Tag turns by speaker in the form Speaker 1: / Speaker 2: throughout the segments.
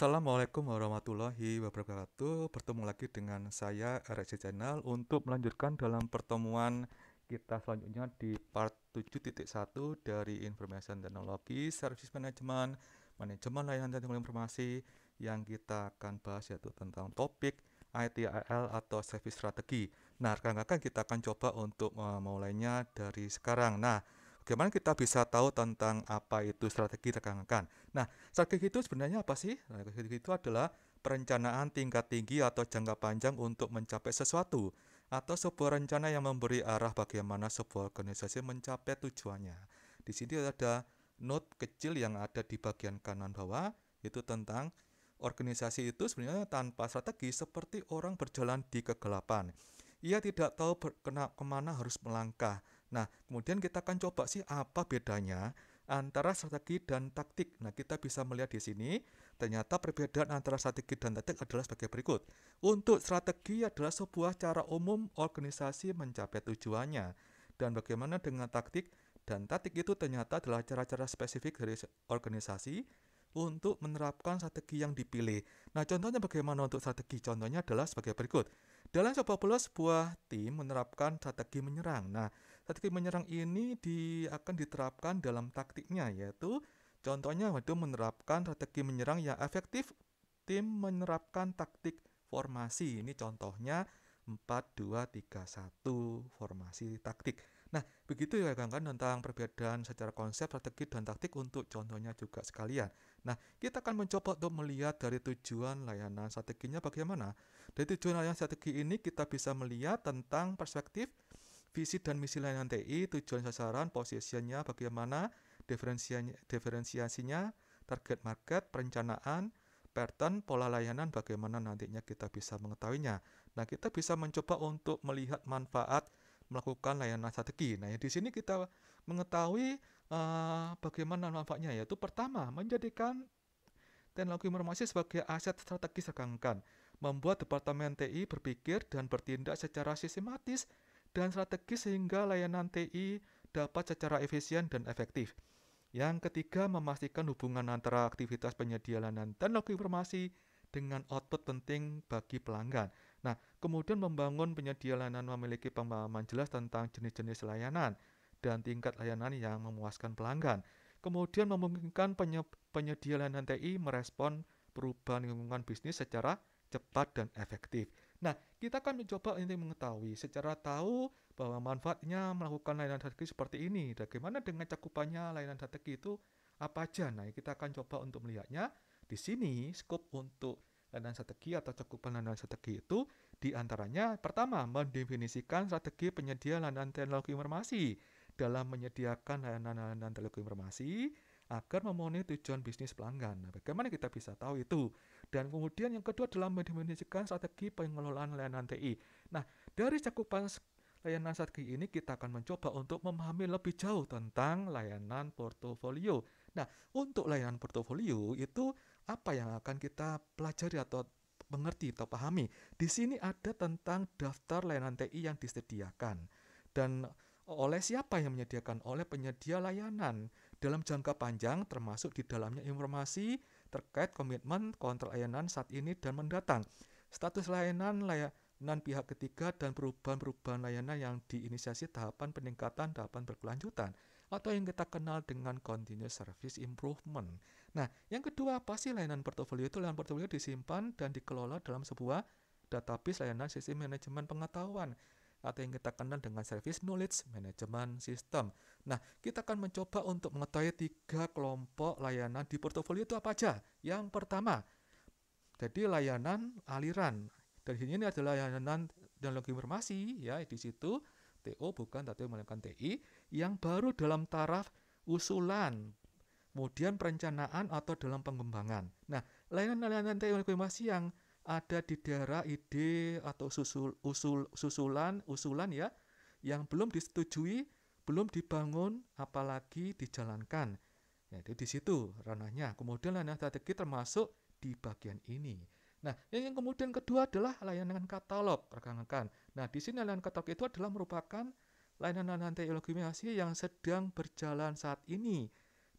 Speaker 1: Assalamualaikum warahmatullahi wabarakatuh. Bertemu lagi dengan saya RSC Channel untuk melanjutkan dalam pertemuan kita selanjutnya di part 7.1 dari Information Technology Service Management, Manajemen Layanan Teknologi Informasi yang kita akan bahas yaitu tentang topik ITIL atau Service Strategi. Nah, rekan-rekan kita akan coba untuk memulainya dari sekarang. Nah, bagaimana kita bisa tahu tentang apa itu strategi rekan-rekan? Nah, strategi itu sebenarnya apa sih? Strategi itu adalah perencanaan tingkat tinggi atau jangka panjang untuk mencapai sesuatu atau sebuah rencana yang memberi arah bagaimana sebuah organisasi mencapai tujuannya. Di sini ada note kecil yang ada di bagian kanan bawah itu tentang organisasi itu sebenarnya tanpa strategi seperti orang berjalan di kegelapan. Ia tidak tahu kemana harus melangkah. Nah, kemudian kita akan coba sih apa bedanya antara strategi dan taktik. Nah, kita bisa melihat di sini, ternyata perbedaan antara strategi dan taktik adalah sebagai berikut. Untuk strategi adalah sebuah cara umum organisasi mencapai tujuannya. Dan bagaimana dengan taktik? Dan taktik itu ternyata adalah cara-cara spesifik dari organisasi untuk menerapkan strategi yang dipilih. Nah, contohnya bagaimana untuk strategi? Contohnya adalah sebagai berikut. Dalam sepak bola, sebuah tim menerapkan strategi menyerang. Nah, strategi menyerang ini akan diterapkan dalam taktiknya, yaitu contohnya itu menerapkan strategi menyerang yang efektif. Tim menerapkan taktik formasi. Ini contohnya 4-2-3-1 formasi taktik. Nah, begitu ya kan tentang perbedaan secara konsep, strategi, dan taktik untuk contohnya juga sekalian. Nah, kita akan mencoba untuk melihat dari tujuan layanan strateginya bagaimana. Dari tujuan layanan strategi ini kita bisa melihat tentang perspektif, visi dan misi layanan TI, tujuan sasaran, posisinya bagaimana, diferensiasinya, target market, perencanaan, pattern, pola layanan, bagaimana nantinya kita bisa mengetahuinya. Nah, kita bisa mencoba untuk melihat manfaat melakukan layanan strategi. Nah, di sini kita mengetahui bagaimana manfaatnya, yaitu pertama, menjadikan teknologi informasi sebagai aset strategis rekan-rekan, membuat Departemen TI berpikir dan bertindak secara sistematis dan strategis sehingga layanan TI dapat secara efisien dan efektif. Yang ketiga, memastikan hubungan antara aktivitas penyedia layanan teknologi informasi dengan output penting bagi pelanggan. Nah, kemudian membangun penyedia layanan memiliki pemahaman jelas tentang jenis-jenis layanan dan tingkat layanan yang memuaskan pelanggan. Kemudian memungkinkan penyedia layanan TI merespon perubahan lingkungan bisnis secara cepat dan efektif. Nah, kita akan mencoba untuk mengetahui secara tahu bahwa manfaatnya melakukan layanan strategi seperti ini. Bagaimana dengan cakupannya layanan strategi itu apa aja? Nah, kita akan coba untuk melihatnya. Di sini, skop untuk layanan strategi atau cakupan layanan strategi itu diantaranya pertama, mendefinisikan strategi penyedia layanan teknologi informasi dalam menyediakan layanan-layanan teknologi informasi agar memenuhi tujuan bisnis pelanggan. Nah, bagaimana kita bisa tahu itu? Dan kemudian yang kedua adalah mendefinisikan strategi pengelolaan layanan TI. Nah, dari cakupan layanan strategi ini kita akan mencoba untuk memahami lebih jauh tentang layanan portofolio. Nah, untuk layanan portofolio itu apa yang akan kita pelajari atau mengerti atau pahami? Di sini ada tentang daftar layanan TI yang disediakan dan oleh siapa yang menyediakan? Oleh penyedia layanan dalam jangka panjang, termasuk di dalamnya informasi terkait komitmen kontrak layanan saat ini dan mendatang, status layanan pihak ketiga, dan perubahan-perubahan layanan yang diinisiasi tahapan peningkatan, tahapan berkelanjutan, atau yang kita kenal dengan continuous service improvement. Nah, yang kedua, apa sih layanan portofolio itu? Layanan portofolio disimpan dan dikelola dalam sebuah database layanan sistem manajemen pengetahuan atau yang kita kenal dengan Service Knowledge Management System. Nah, kita akan mencoba untuk mengetahui 3 kelompok layanan di portofolio itu apa aja. Yang pertama, jadi layanan aliran. Dan ini adalah layanan teknologi informasi, ya di situ TO bukan TO melainkan TI yang baru dalam taraf usulan, kemudian perencanaan atau dalam pengembangan. Nah, layanan-layanan teknologi informasi yang ada di daerah ide atau usulan ya, yang belum disetujui, belum dibangun, apalagi dijalankan. Jadi di situ ranahnya. Kemudian layanan strategi termasuk di bagian ini. Nah, yang kemudian kedua adalah layanan katalog, rekan-rekan. Nah, di sini layanan katalog itu adalah merupakan layanan-layanan teknologi informasi yang sedang berjalan saat ini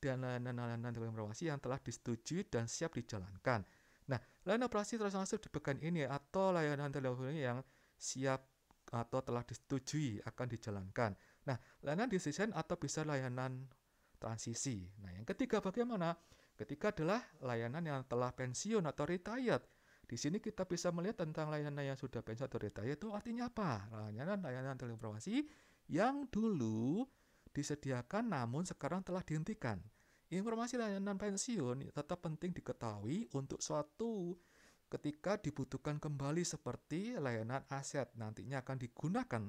Speaker 1: dan layanan-layanan teknologi informasi yang telah disetujui dan siap dijalankan. Nah, layanan operasi transaksional di bagian ini atau layanan teleponi yang siap atau telah disetujui akan dijalankan. Nah, layanan desain atau bisa layanan transisi. Nah, yang ketiga bagaimana? Ketiga adalah layanan yang telah pensiun atau retired. Di sini kita bisa melihat tentang layanan yang sudah pensiun atau retired itu artinya apa? Layanan telekomunikasi yang dulu disediakan namun sekarang telah dihentikan. Informasi layanan pensiun tetap penting diketahui untuk suatu ketika dibutuhkan kembali seperti layanan aset nantinya akan digunakan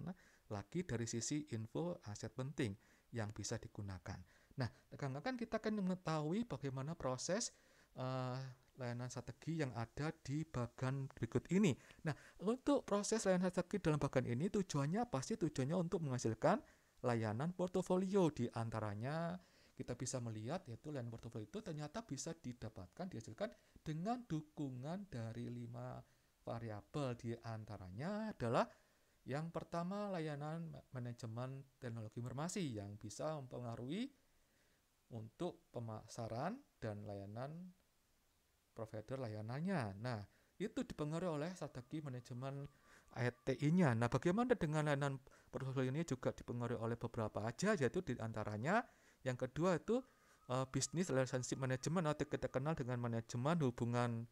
Speaker 1: lagi dari sisi info aset penting yang bisa digunakan. Nah, rekan-rekan kita akan mengetahui bagaimana proses layanan strategi yang ada di bagian berikut ini. Nah, untuk proses layanan strategi dalam bagian ini tujuannya pasti tujuannya untuk menghasilkan layanan portofolio, di antaranya kita bisa melihat yaitu layanan portofolio itu ternyata bisa dihasilkan dengan dukungan dari 5 variabel, di antaranya adalah yang pertama layanan manajemen teknologi informasi yang bisa mempengaruhi untuk pemasaran dan layanan provider layanannya. Nah, itu dipengaruhi oleh strategi manajemen ITI-nya. Nah, bagaimana dengan layanan portofolio ini juga dipengaruhi oleh beberapa aja, yaitu di antaranya yang kedua itu business relationship management atau kita kenal dengan manajemen hubungan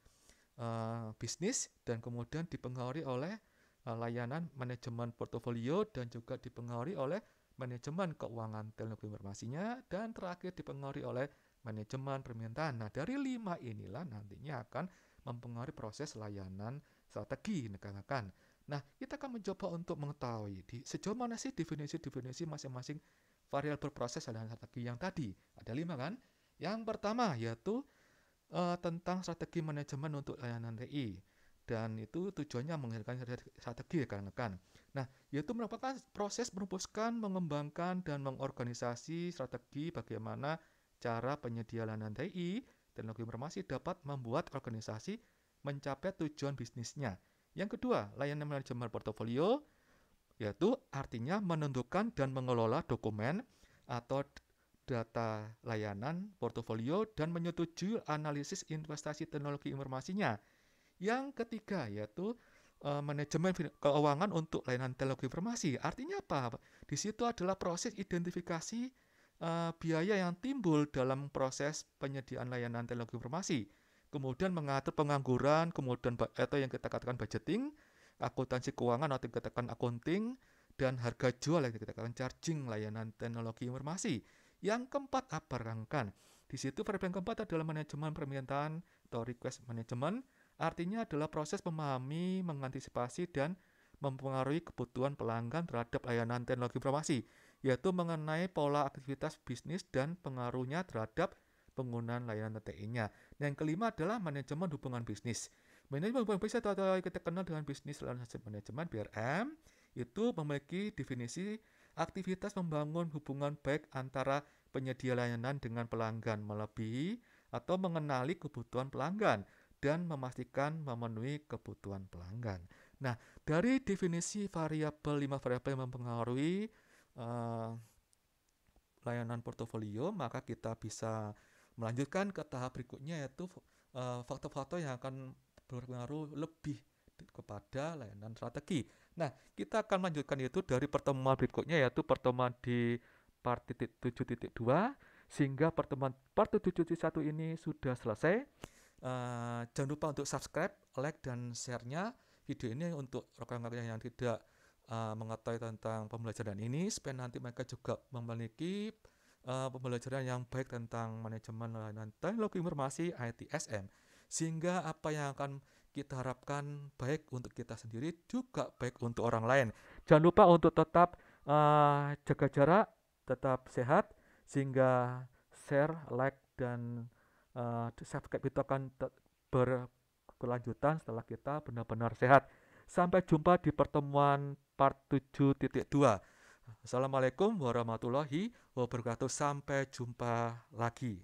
Speaker 1: bisnis, dan kemudian dipengaruhi oleh layanan manajemen portofolio dan juga dipengaruhi oleh manajemen keuangan teknologi informasinya, dan terakhir dipengaruhi oleh manajemen permintaan. Nah, dari 5 inilah nantinya akan mempengaruhi proses layanan strategi rekan-rekan. Nah, kita akan mencoba untuk mengetahui sejauh mana sih definisi-definisi masing-masing variabel proses layanan strategi yang tadi. Ada 5 kan? Yang pertama yaitu tentang strategi manajemen untuk layanan TI. Dan itu tujuannya menghasilkan strategi rekan-rekan. Nah, yaitu merupakan proses merumuskan, mengembangkan, dan mengorganisasi strategi bagaimana cara penyedia layanan TI, teknologi informasi dapat membuat organisasi mencapai tujuan bisnisnya. Yang kedua, layanan manajemen portofolio, yaitu artinya menentukan dan mengelola dokumen atau data layanan portofolio dan menyetujui analisis investasi teknologi informasinya. Yang ketiga yaitu manajemen keuangan untuk layanan teknologi informasi. Artinya apa? Di situ adalah proses identifikasi biaya yang timbul dalam proses penyediaan layanan teknologi informasi. Kemudian mengatur pengangguran, kemudian atau yang kita katakan budgeting, akuntansi keuangan atau kita katakan accounting, dan harga jual yang kita katakan charging layanan teknologi informasi. Yang keempat, apa rekan? Di situ variabel yang keempat adalah manajemen permintaan atau request management. Artinya adalah proses memahami, mengantisipasi, dan mempengaruhi kebutuhan pelanggan terhadap layanan teknologi informasi, yaitu mengenai pola aktivitas bisnis dan pengaruhnya terhadap penggunaan layanan TI-nya. Yang kelima adalah manajemen hubungan bisnis. Manajemen hubungan bisnis atau kita kenal dengan Business Relationship Management (BRM) itu memiliki definisi aktivitas membangun hubungan baik antara penyedia layanan dengan pelanggan, melebihi atau mengenali kebutuhan pelanggan dan memastikan memenuhi kebutuhan pelanggan. Nah, dari definisi variabel 5 variabel yang mempengaruhi layanan portofolio, maka kita bisa melanjutkan ke tahap berikutnya, yaitu faktor-faktor yang akan berpengaruh lebih kepada layanan strategi. Nah, kita akan melanjutkan itu dari pertemuan berikutnya, yaitu pertemuan di part 7.2, sehingga pertemuan part 7.1 ini sudah selesai. Jangan lupa untuk subscribe, like, dan share-nya video ini untuk rekan-rekan yang tidak mengetahui tentang pembelajaran ini, supaya nanti mereka juga memiliki pembelajaran yang baik tentang manajemen layanan teknologi informasi ITSM, sehingga apa yang akan kita harapkan baik untuk kita sendiri juga baik untuk orang lain. Jangan lupa untuk tetap jaga jarak, tetap sehat, sehingga share, like, dan subscribe itu akan berkelanjutan setelah kita benar-benar sehat. Sampai jumpa di pertemuan part 7.2. Assalamualaikum warahmatullahi wabarakatuh. Sampai jumpa lagi.